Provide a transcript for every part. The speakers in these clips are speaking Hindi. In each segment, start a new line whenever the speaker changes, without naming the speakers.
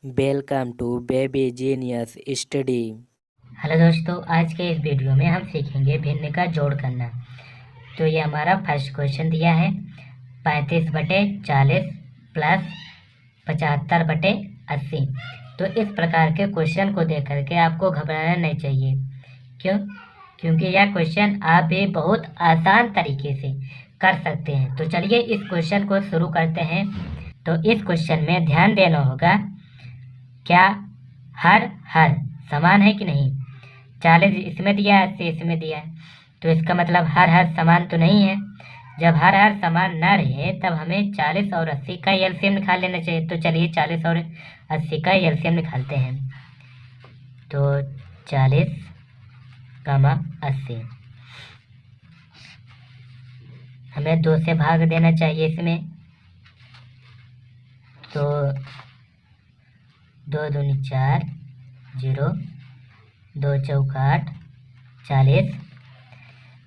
Welcome to baby genius study.
Hello दोस्तों, आज के इस वीडियो में हम सीखेंगे भिन्न का जोड़ करना। तो ये हमारा फर्स्ट क्वेश्चन दिया है 35/40 प्लस 75/80। तो इस प्रकार के क्वेश्चन को देख करके आपको घबराना नहीं चाहिए। क्यों? क्योंकि यह क्वेश्चन आप भी बहुत आसान तरीके से कर सकते हैं। तो चलिए इस क्वेश्चन को शुरू करते हैं। तो इस क्वेश्चन में ध्यान देना होगा, क्या हर हर समान है कि नहीं। 40 इसमें दिया है, 80 इसमें दिया है, तो इसका मतलब हर हर समान तो नहीं है। जब हर हर समान न रहे तब हमें 40 और 80 का एलसीएम निकाल लेना चाहिए। तो चलिए 40 और 80 का एलसीएम निकालते हैं। तो 40, 80 हमें 2 से भाग देना चाहिए इसमें। तो 2 दूनी 4, 0, 2 चौका 8, 40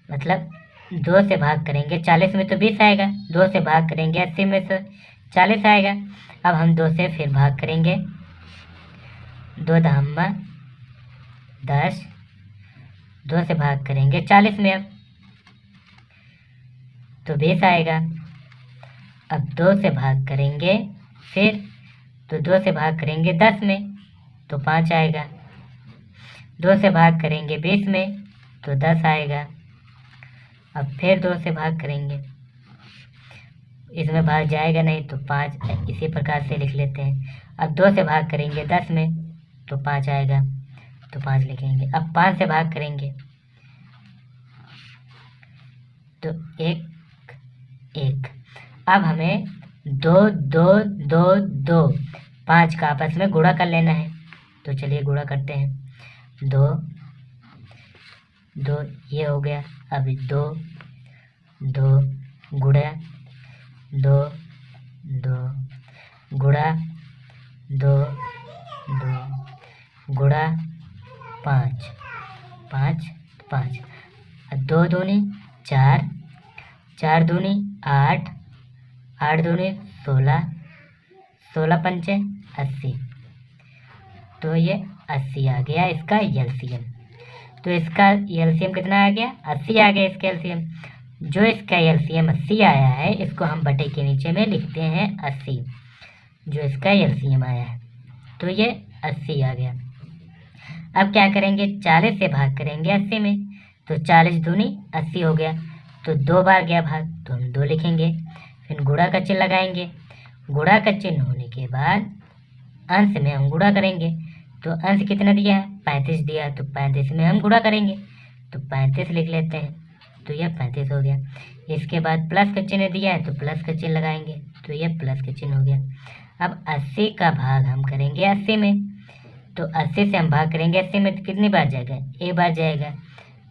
मतलब 2 से भाग करेंगे 40 में तो 20 आएगा, 2 से भाग करेंगे 80 में तो 40 आएगा। अब हम 2 से फिर भाग करेंगे, 2 दहम्मा 10, 2 से भाग करेंगे 40 में, अब तो 20 आएगा। अब 2 से भाग करेंगे फिर, तो 2 से भाग करेंगे 10 में तो 5 आएगा। 2 से भाग करेंगे 20 में तो 10 आएगा। अब फिर 2 से भाग करेंगे, इसमें भाग जाएगा नहीं तो 5 इसी प्रकार से लिख लेते हैं। अब 2 से भाग करेंगे 10 में तो 5 आएगा, तो 5 लिखेंगे। अब 5 से भाग करेंगे तो 1 1। अब हमें 2 2 2 2 5 का आपस में गुणा कर लेना है। तो चलिए गुणा करते हैं। 2 2 ये हो गया। अब 2 2 गुणा 2 2 गुणा 2 2 गुणा 5 5 5। 2 दूनी 4, 4 दूनी 8, 8 दूनी 16, 16 पंचे 80। तो ये 80 आ गया इसका एलसीएम। तो इसका एलसीएम कितना आ गया? 80 आ गया इसका एलसीएम। जो इसका एलसीएम 80 आया है, इसको हम बटे के नीचे में लिखते हैं 80, जो इसका एलसीएम आया है। तो ये 80 आ गया। अब क्या करेंगे? 40 से भाग करेंगे 80 में, तो 40 दूनी 80 हो गया। तो 2 बार गया भाग तो हम 2 लिखेंगे। फिर गुणा का चिन्ह लगाएंगे। गुणा का चिन्ह होने के बाद अंश में हम गुणा करेंगे। तो अंश कितना दिया है? 35 दिया है, तो 35 में हम गुणा करेंगे, तो 35 लिख लेते हैं। तो यह 35 हो गया। इसके बाद प्लस का चिन्ह दिया है, तो प्लस का चिन्ह लगाएंगे, तो यह प्लस का चिन्ह हो गया। अब 80 का भाग हम करेंगे 80 में, तो 80 से हम भाग करेंगे 80 में, तो कितनी बार जाएगा? एक बार जाएगा।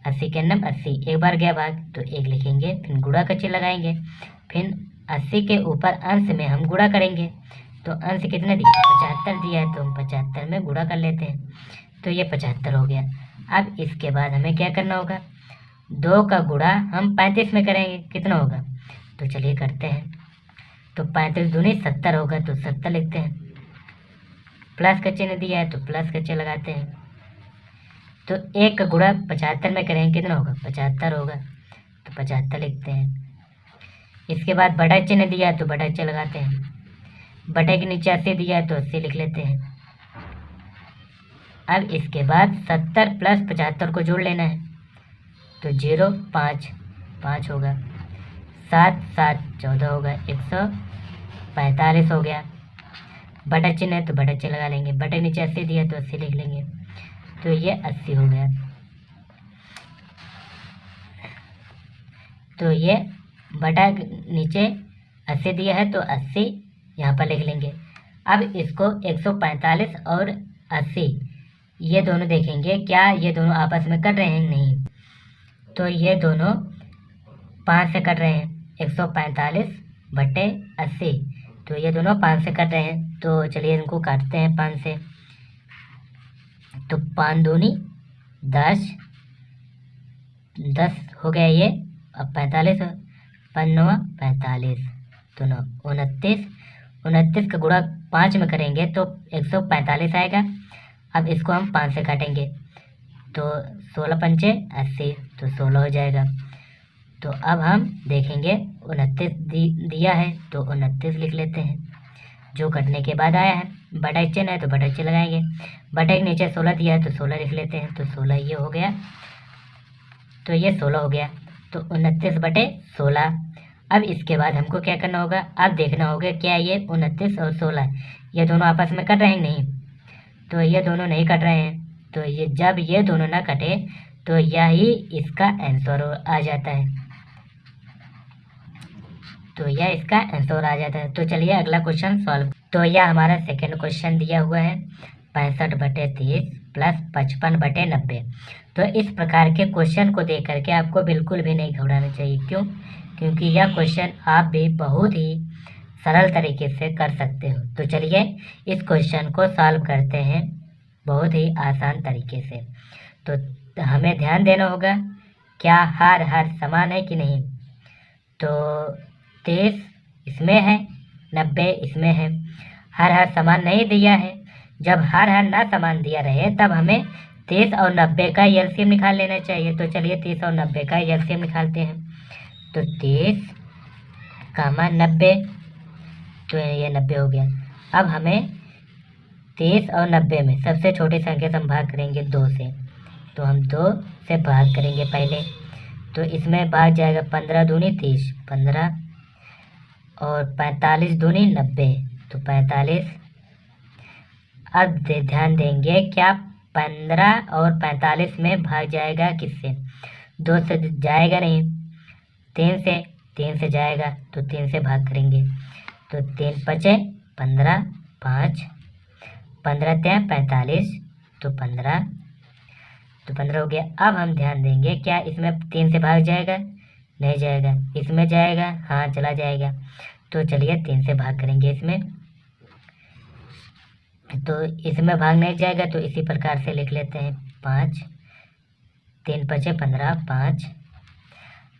80 के अंदर 80 एक बार गया भाग तो 1 लिखेंगे। फिर गुणा का चिन्ह लगाएंगे। फिर 80 के ऊपर अंश में हम गुणा करेंगे। तो अंश कितना दिया? 75 दिया है, तो हम 75 में गुणा कर लेते हैं। तो ये 75 हो गया। अब इसके बाद हमें क्या करना होगा? 2 का गुणा हम 35 में करेंगे, कितना होगा? तो चलिए करते हैं। तो 35 दूनी 70 होगा, तो 70 लिखते हैं। प्लस का चिन्ह दिया है, तो प्लस का चिन्ह लगाते हैं। तो 1 का गुणा 75 में करेंगे, कितना होगा? 75 होगा, तो 75 लिखते हैं। इसके बाद बड़ा चिन्ह दिया है, तो बड़ा चिन्ह लगाते हैं। बटे के नीचे 80 दिया है, तो 80 लिख लेते हैं। अब इसके बाद 70 प्लस 75 को जोड़ लेना है। तो 0 5 5 होगा, 7 7 14 होगा, 145 हो गया। बटा चिन्ह है तो बटा चिन्ह लगा लेंगे। बटे नीचे 80 दिया है, तो 80 लिख लेंगे। तो ये 80 हो गया। तो ये बटा नीचे 80 दिया है, तो 80 यहाँ पर लिख लेंगे। अब इसको 145 और 80 ये दोनों देखेंगे, क्या ये दोनों आपस में कट रहे हैं? नहीं, तो ये दोनों 5 से कट रहे हैं। 145 बटे 80, तो ये दोनों 5 से कट रहे हैं। तो चलिए इनको काटते हैं 5 से। तो 5 दूनी 10, 10 हो गया ये। अब 45, 5 9 45, तो 9 29, 29 का गुणा 5 में करेंगे तो 145 आएगा। अब इसको हम 5 से काटेंगे तो 16 पंचे 80, तो 16 हो जाएगा। तो अब हम देखेंगे 29 दिया है तो 29 लिख लेते हैं, जो कटने के बाद आया है। बटा एक चिन्ह है तो बटा एक चिन्ह लगाएंगे। बटा के नीचे 16 दिया है तो 16 लिख लेते हैं, तो 16 ये हो गया, तो ये 16 हो गया, तो 29/16। अब इसके बाद हमको क्या करना होगा, अब देखना होगा क्या ये 29 और 16 ये दोनों आपस में कट रहे हैं नहीं, तो ये दोनों नहीं कट रहे हैं। तो ये जब ये दोनों ना कटे तो यही इसका आंसर आ जाता है, तो यह इसका आंसर आ जाता है। तो चलिए अगला क्वेश्चन सॉल्व। तो यह हमारा सेकंड क्वेश्चन दिया हुआ है 65/30 प्लस 55/90। तो इस प्रकार के क्वेश्चन को देख करके आपको बिल्कुल भी नहीं घबराना चाहिए। क्यों? क्योंकि यह क्वेश्चन आप भी बहुत ही सरल तरीके से कर सकते हो। तो चलिए इस क्वेश्चन को सॉल्व करते हैं बहुत ही आसान तरीके से। तो हमें ध्यान देना होगा क्या हर समान है कि नहीं। तो 23 इसमें है, 90 इसमें है। हर समान नहीं दिया है। जब हर ना समान दिया रहे तब हमें 23 और 90 का एलसीएम निकाल लेना चाहिए। तो चलिए 23 और 90 का एलसीएम निकालते हैं। तो 23, 90, तो ये 90 हो गया। अब हमें 23 और 90 में सबसे छोटी संख्या से हम भाग करेंगे 2 से, तो हम 2 से भाग करेंगे पहले। तो इसमें भाग जाएगा 15 दूनी 30, 15 और 45 दूनी 90, तो 45। अब ध्यान देंगे क्या 15 और 45 में भाग जाएगा किससे, 2 से जाएगा नहीं, 3 से जाएगा, तो 3 से भाग करेंगे। तो 3 बचे 15, 5, 15 3 45, तो 15 हो गया। अब हम ध्यान देंगे क्या इसमें 3 से भाग जाएगा, नहीं जाएगा। इसमें जाएगा, हाँ चला जाएगा। तो चलिए 3 से भाग करेंगे इसमें, तो इसमें भाग नहीं जाएगा, तो इसी प्रकार से लिख लेते हैं 5, 3 बचे 15, 5।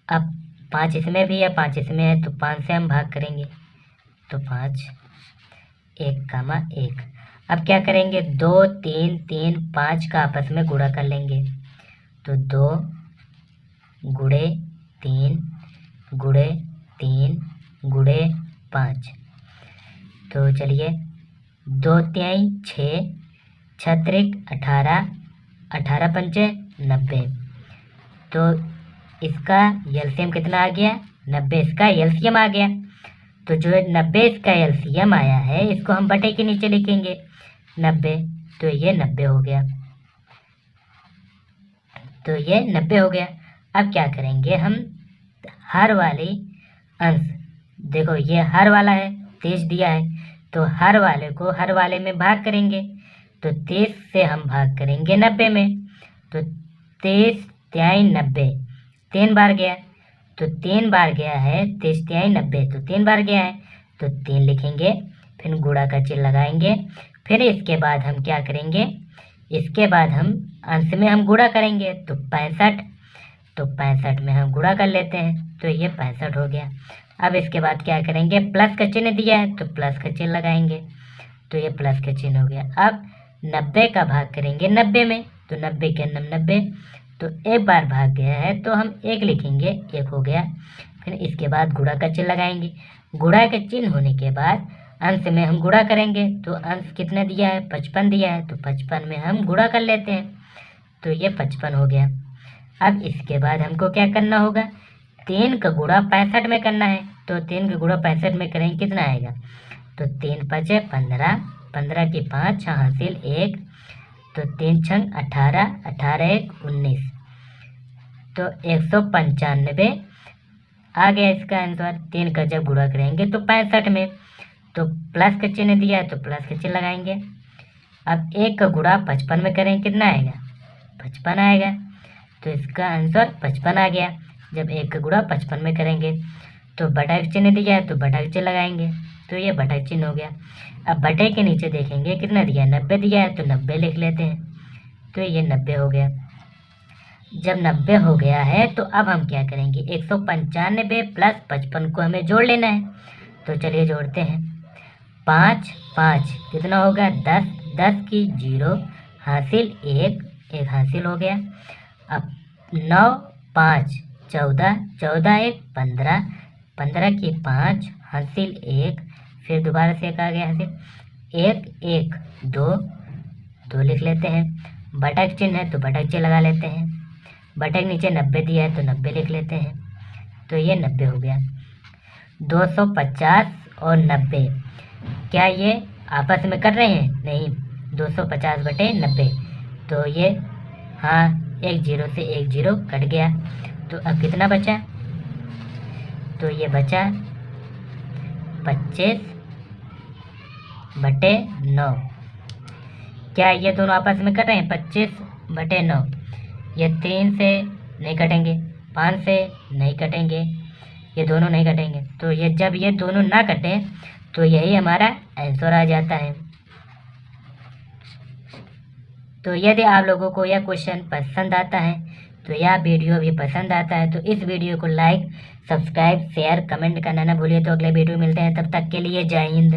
अब 5 इसमें भी है, 5 इसमें है, तो 5 से हम भाग करेंगे, तो 5, 1, 1। अब क्या करेंगे 2, 3, 3, 5 का आपस में गुणा कर लेंगे। तो 2 गुणे 3 गुणे 3 गुणे 5। तो चलिए 2 तिहाई 6, 6 त्रिक 18, 18 पंचे 90। तो इसका एलसीएम कितना आ गया, 90 इसका एलसीएम आ गया। तो जो 90 इसका एलसीएम आया है इसको हम बटे के नीचे लिखेंगे 90, तो ये 90 हो गया, तो ये 90 हो गया। अब क्या करेंगे हम हर वाली अंश, देखो ये हर वाला है 23 दिया है, तो हर वाले को हर वाले में भाग करेंगे। तो 23 से हम भाग करेंगे 90 में, तो 23 तिहाई 90 3 बार गया, तो 3 बार गया है 23 तिहाई 90, तो 3 बार गया है, तो 3 लिखेंगे, फिर गुणा का चिन्ह लगाएंगे। फिर इसके बाद हम क्या करेंगे, इसके बाद हम अंश में हम गुणा करेंगे, तो 65, तो 65 में हम गुणा कर लेते हैं, तो ये 65 हो गया। अब इसके बाद क्या करेंगे, प्लस का चिन्ह दिया है तो प्लस का चिन्ह लगाएंगे, तो ये प्लस का चिन्ह हो गया। अब 90 का भाग करेंगे 90 में, तो 90 के 90, तो एक बार भाग गया है तो हम 1 लिखेंगे, 1 हो गया। फिर इसके बाद गुणा का चिन्ह लगाएंगे। गुणा का चिन्ह होने के बाद अंश में हम गुणा करेंगे, तो अंश कितना दिया है 55 दिया है, तो 55 में हम गुणा कर लेते हैं, तो ये 55 हो गया। अब इसके बाद हमको क्या करना होगा, 3 का गुणा 65 में करना है, तो 3 का गुणा 65 में करेंगे कितना आएगा, तो 3 5 15, 15 की 5 हासिल 1, तो 3 6 18, 18 1 19, तो 195 आ गया इसका आंसर। 3 का जब गुणा करेंगे तो 65 में, तो प्लस का चिन्ह दिया है तो प्लस का चिन्ह लगाएंगे। अब 1 का गुणा 55 में करेंगे कितना आएगा, 55 आएगा, तो इसका आंसर 55 आ गया। जब 1 का गुणा 55 में करेंगे तो बटा का चिन्ह दिया है तो बटा का चिन्ह लगाएंगे, तो ये बटा का चिन्ह हो गया। अब बटे के नीचे देखेंगे कितना दिया है, 90 दिया है, तो 90 लिख लेते हैं, तो ये 90 हो गया। जब 90 हो गया है तो अब हम क्या करेंगे, 195 प्लस 55 को हमें जोड़ लेना है, तो चलिए जोड़ते हैं। 5 5 कितना होगा 10, 10 की 0 हासिल 1, 1 हासिल हो गया। अब 9 5 14, 14 1 15, 15 की 5 हासिल 1, फिर दोबारा से 1 आ गया हासिल 1 1 2, 2 लिख लेते हैं। बटक चिन्ह है तो बटक चिन्ह लगा लेते हैं। बटक नीचे 90 दिया है तो 90 लिख लेते हैं, तो ये 90 हो गया। 250 और 90 क्या ये आपस में कर रहे हैं? नहीं, 250/90, तो ये हाँ एक 0 से एक 0 कट गया। तो अब कितना बचा? तो ये बचा 25/9। क्या ये दोनों आपस में कर रहे हैं? 25/9 ये 3 से नहीं कटेंगे, 5 से नहीं कटेंगे, ये दोनों नहीं कटेंगे। तो ये जब ये दोनों ना कटें तो यही हमारा आंसर आ जाता है। तो यदि आप लोगों को यह क्वेश्चन पसंद आता है तो यह वीडियो भी पसंद आता है तो इस वीडियो को लाइक, सब्सक्राइब, शेयर, कमेंट करना ना भूलिए। तो अगले वीडियो मिलते हैं, तब तक के लिए जय हिंद।